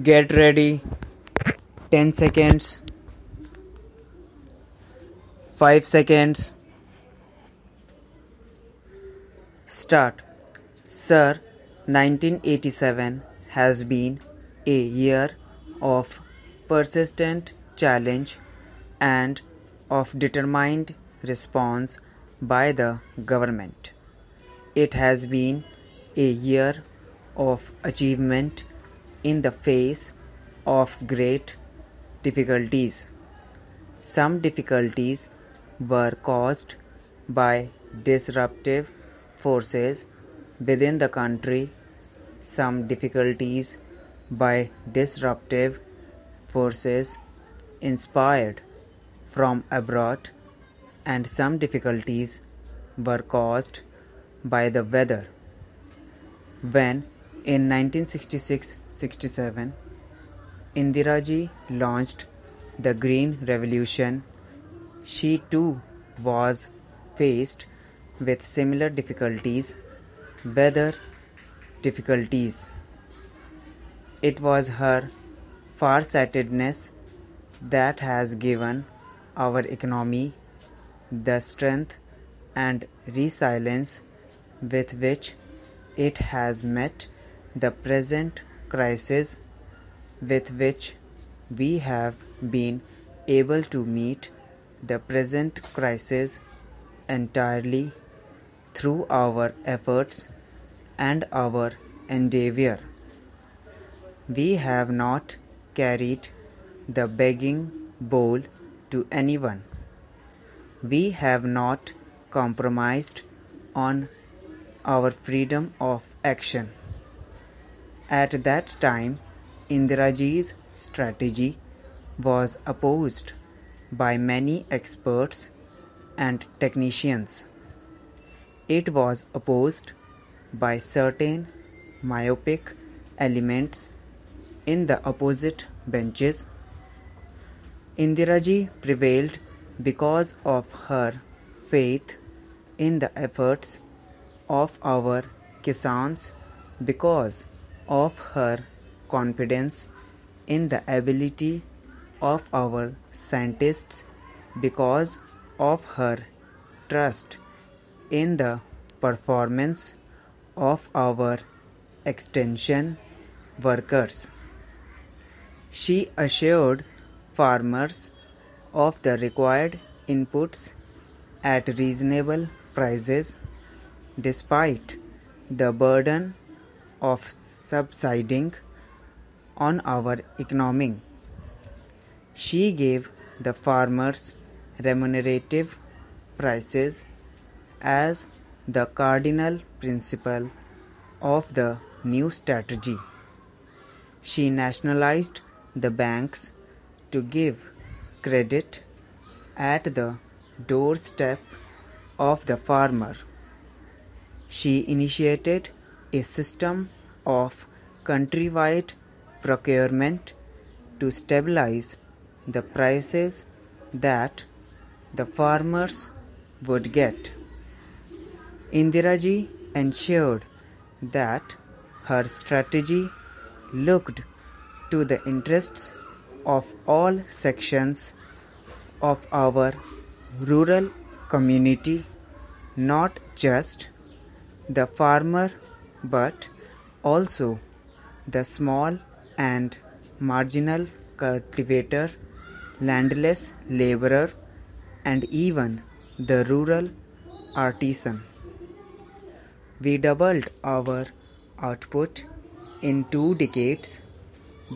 Get ready. 10 seconds. 5 seconds. Start. Sir, 1987 has been a year of persistent challenge and of determined response by the government. It has been a year of achievement in the face of great difficulties. Some difficulties were caused by disruptive forces within the country, some difficulties by disruptive forces inspired from abroad, and some difficulties were caused by the weather. When in 1966-67 Indira launched the Green Revolution, she too was faced with similar difficulties, weather difficulties. It was her farsightedness that has given our economy the strength and resilience with which it has met the present crisis, with which we have been able to meet the present crisis entirely through our efforts and our endeavor. We have not carried the begging bowl to anyone. We have not compromised on our freedom of action. At that time, Indiraji's strategy was opposed by many experts and technicians. It was opposed by certain myopic elements in the opposite benches. Indiraji prevailed because of her faith in the efforts of our Kisans, because of her confidence in the ability of our scientists, because of her trust in the performance of our extension workers. She assured farmers of the required inputs at reasonable prices, despite the burden of subsiding on our economy. She gave the farmers remunerative prices as the cardinal principle of the new strategy. She nationalized the banks to give credit at the doorstep of the farmer. She initiated a system of countrywide procurement to stabilize the prices that the farmers would get. Indiraji ensured that her strategy looked to the interests of all sections of our rural community, not just the farmer but also the small and marginal cultivator, landless laborer, and even the rural artisan. We doubled our output in 2 decades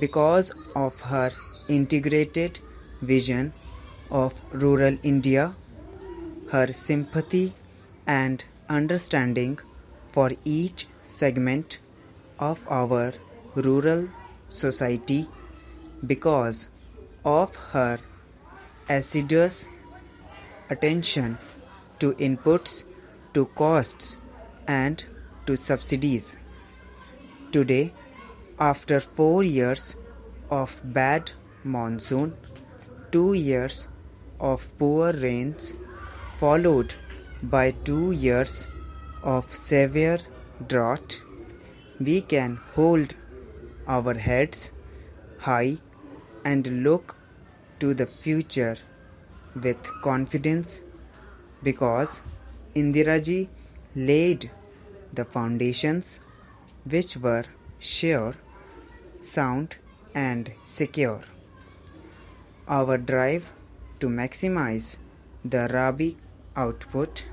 because of her integrated vision of rural India, her sympathy and understanding for each segment of our rural society, because of her assiduous attention to inputs, to costs, and to subsidies. Today, after 4 years of bad monsoon, 2 years of poor rains, followed by 2 years of severe drought, we can hold our heads high and look to the future with confidence, because Indiraji laid the foundations which were sure, sound and secure. Our drive to maximize the Rabi output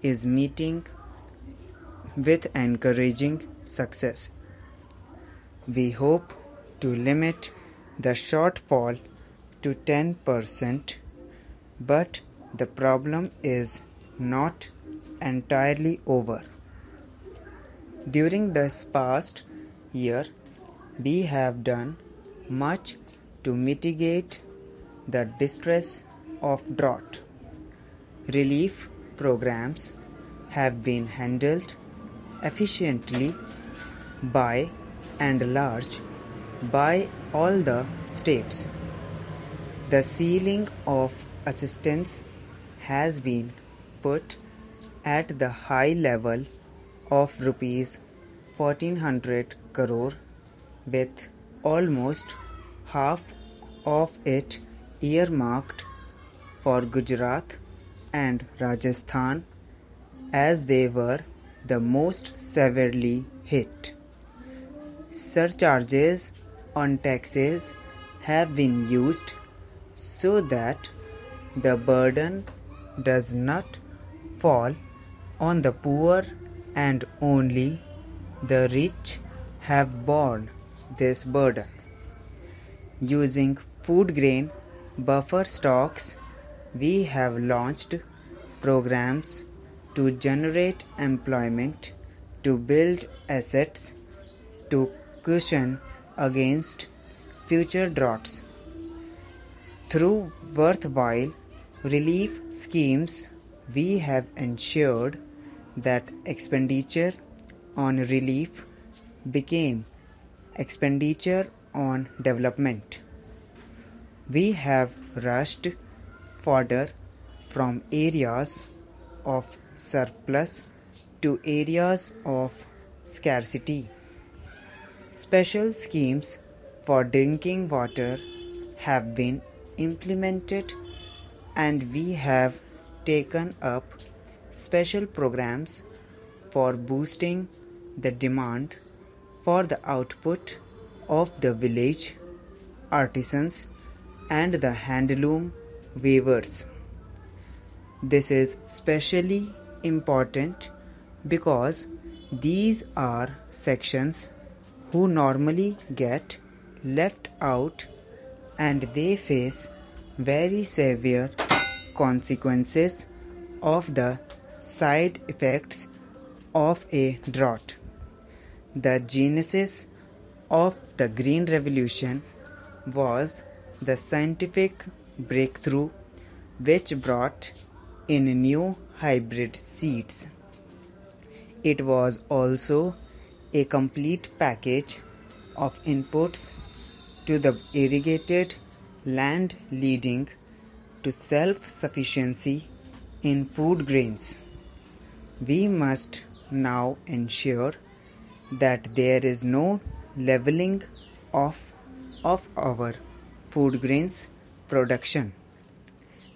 is meeting with encouraging success. We hope to limit the shortfall to 10%, but the problem is not entirely over. During this past year, we have done much to mitigate the distress of drought. Relief programs have been handled efficiently by and large by all the states. The ceiling of assistance has been put at the high level of rupees 1400 crore, with almost half of it earmarked for Gujarat and Rajasthan, as they were the most severely hit. Surcharges on taxes have been used so that the burden does not fall on the poor, and only the rich have borne this burden. Using food grain buffer stocks, we have launched programs to generate employment, to build assets, to cushion against future droughts. Through worthwhile relief schemes, we have ensured that expenditure on relief became expenditure on development. We have rushed fodder from areas of surplus to areas of scarcity. Special schemes for drinking water have been implemented, and we have taken up special programs for boosting the demand for the output of the village artisans and the handloom weavers. This is especially important because these are sections who normally get left out, and they face very severe consequences of the side effects of a drought. The genesis of the Green Revolution was the scientific breakthrough which brought in new hybrid seeds. It was also a complete package of inputs to the irrigated land, leading to self-sufficiency in food grains. We must now ensure that there is no leveling off of our food grains production.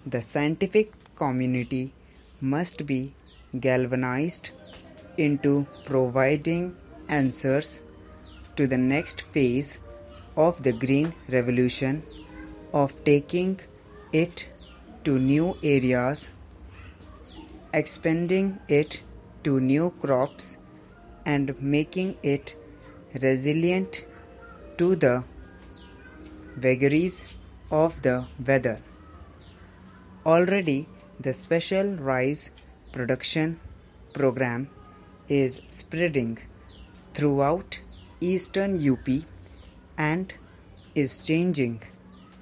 The scientific community must be galvanized into providing answers to the next phase of the Green Revolution, of taking it to new areas, expanding it to new crops, and making it resilient to the vagaries of the weather. Already, the Special Rice Production Program is spreading throughout Eastern UP and is changing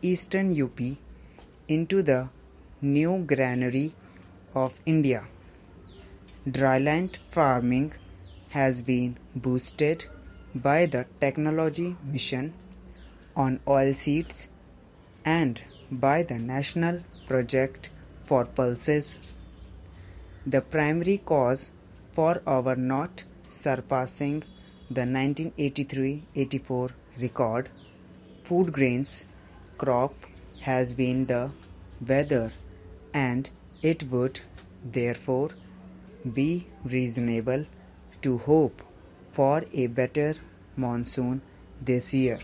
Eastern UP into the new granary of India. Dryland farming has been boosted by the technology mission on oilseeds and by the National Project for Pulses. The primary cause for our not surpassing the 1983-84 record food grains crop has been the weather, and it would therefore be reasonable to hope for a better monsoon this year.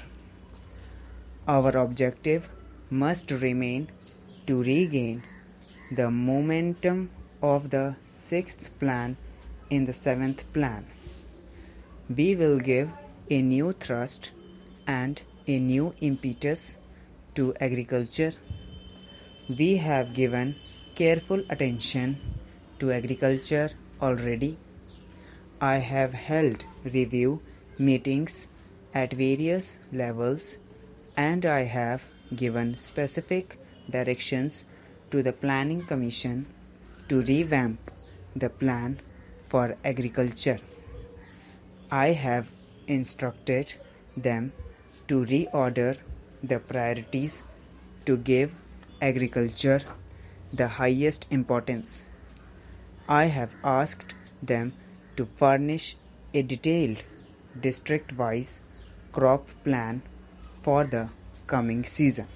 Our objective must remain to regain the momentum of the sixth plan in the seventh plan. We will give a new thrust and a new impetus to agriculture. We have given careful attention to agriculture already. I have held review meetings at various levels, and I have given specific directions to the Planning Commission to revamp the plan for agriculture. I have instructed them to reorder the priorities to give agriculture the highest importance. I have asked them to furnish a detailed district-wise crop plan for the coming season.